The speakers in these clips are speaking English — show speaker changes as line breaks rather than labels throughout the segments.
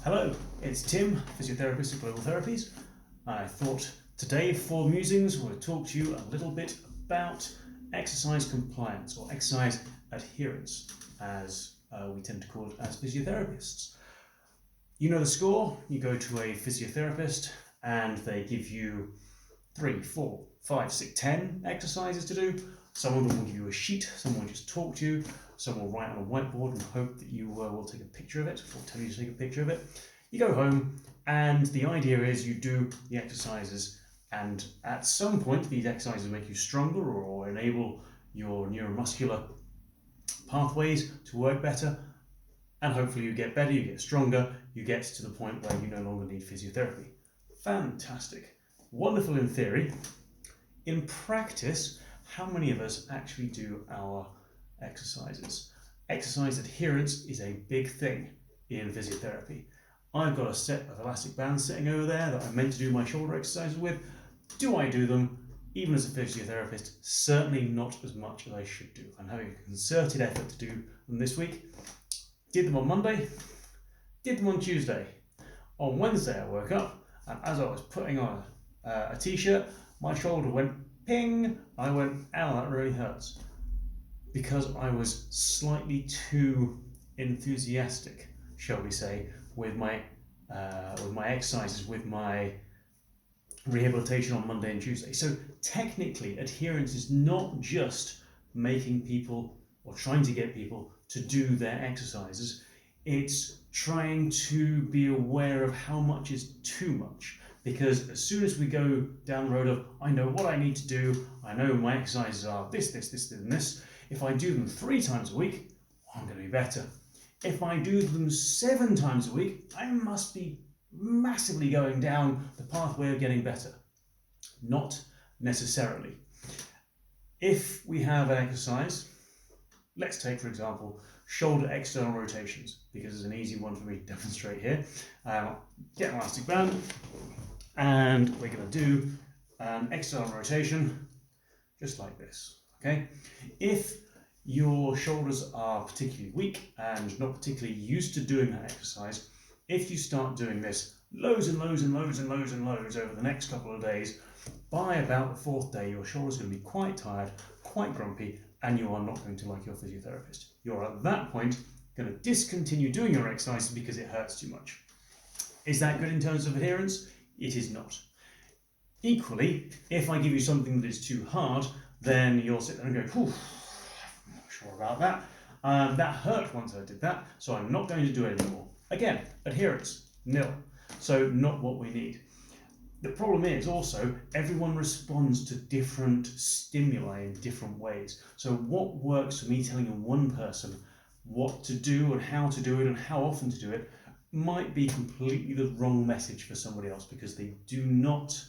Hello, it's Tim, physiotherapist at Global Therapies. I thought today for Musings we'll talk to you a little bit about exercise compliance or exercise adherence, as we tend to call it as physiotherapists. You know the score, you go to a physiotherapist and they give you 3, 4, 5, 6, 10 exercises to do. Some of them will give you a sheet, some will just talk to you, some will write on a whiteboard and hope that you will take a picture of it, or tell you to take a picture of it. You go home and the idea is you do the exercises, and at some point these exercises make you stronger or enable your neuromuscular pathways to work better, and hopefully you get better, you get stronger, you get to the point where you no longer need physiotherapy. Fantastic. Wonderful in theory. In practice, how many of us actually do our exercises? Exercise adherence is a big thing in physiotherapy. I've got a set of elastic bands sitting over there that I'm meant to do my shoulder exercises with. Do I do them? Even as a physiotherapist, certainly not as much as I should do. I'm having a concerted effort to do them this week. Did them on Monday, did them on Tuesday. On Wednesday I woke up and as I was putting on a t-shirt, my shoulder went ping. I went, ow, that really hurts. Because I was slightly too enthusiastic, shall we say, with my exercises, with my rehabilitation on Monday and Tuesday. So technically, adherence is not just making people or trying to get people to do their exercises. It's trying to be aware of how much is too much. Because as soon as we go down the road of, I know what I need to do, I know my exercises are this, and this, if I do them 3 times a week, I'm going to be better. If I do them 7 times a week, I must be massively going down the pathway of getting better. Not necessarily. If we have an exercise, let's take, for example, shoulder external rotations, because it's an easy one for me to demonstrate here. Get an elastic band, and we're going to do an external rotation just like this. Okay? If your shoulders are particularly weak and not particularly used to doing that exercise, if you start doing this loads and loads and loads and loads and loads over the next couple of days, by about the 4th day your shoulder's going to be quite tired, quite grumpy, and you are not going to like your physiotherapist. You're at that point going to discontinue doing your exercises because it hurts too much. Is that good in terms of adherence? It is not. Equally, if I give you something that is too hard, then you'll sit there and go, I'm not sure about that. That hurt once I did that, so I'm not going to do it anymore. Again, adherence, nil. So not what we need. The problem is also everyone responds to different stimuli in different ways. So what works for me telling one person what to do and how to do it and how often to do it might be completely the wrong message for somebody else because they do not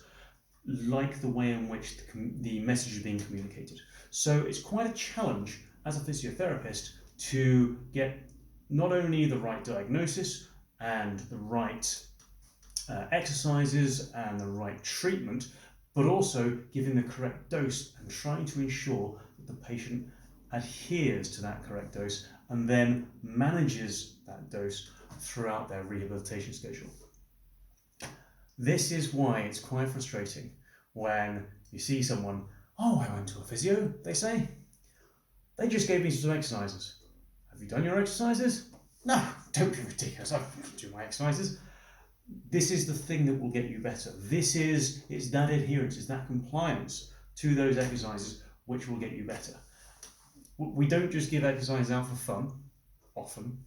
like the way in which the message is being communicated. So it's quite a challenge as a physiotherapist to get not only the right diagnosis and the right exercises and the right treatment, but also giving the correct dose and trying to ensure that the patient adheres to that correct dose and then manages that dose throughout their rehabilitation schedule. This is why it's quite frustrating when you see someone, oh, I went to a physio, they say. They just gave me some exercises. Have you done your exercises? No, don't be ridiculous, I don't do my exercises. This is the thing that will get you better. It's that adherence, it's that compliance to those exercises which will get you better. We don't just give exercises out for fun, often,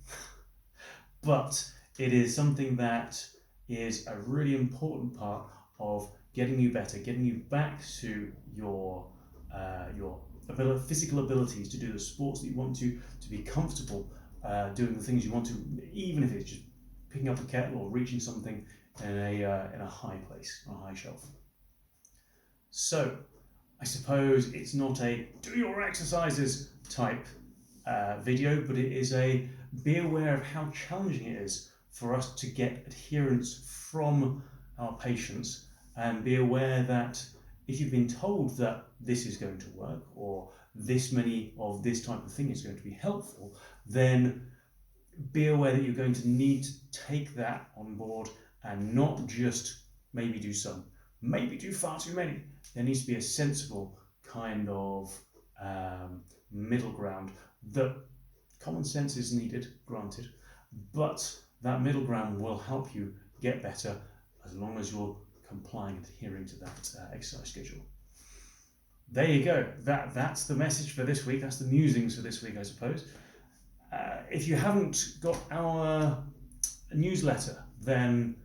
but it is something that is a really important part of getting you better, getting you back to your physical abilities to do the sports that you want to be comfortable doing the things you want to, even if it's just picking up a kettle or reaching something in a high place, on a high shelf. So, I suppose it's not a do your exercises type video, but it is a be aware of how challenging it is for us to get adherence from our patients, and be aware that if you've been told that this is going to work or this many of this type of thing is going to be helpful, then be aware that you're going to need to take that on board and not just maybe do some, maybe do far too many. There needs to be a sensible kind of middle ground. That common sense is needed, granted, but that middle ground will help you get better as long as you're complying and adhering to that exercise schedule. There you go. That's the message for this week. That's the musings for this week, I suppose. If you haven't got our newsletter, then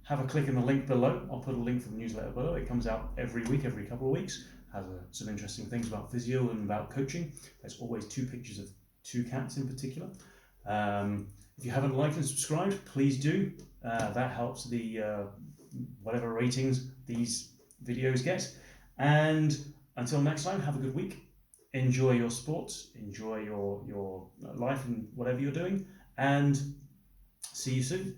have a click in the link below. I'll put a link for the newsletter below. It comes out every week, every couple of weeks. Has some interesting things about physio and about coaching. There's always 2 pictures of 2 cats in particular. If you haven't liked and subscribed, please do. That helps the whatever ratings these videos get. And until next time, have a good week. Enjoy your sports, enjoy your life and whatever you're doing, and see you soon.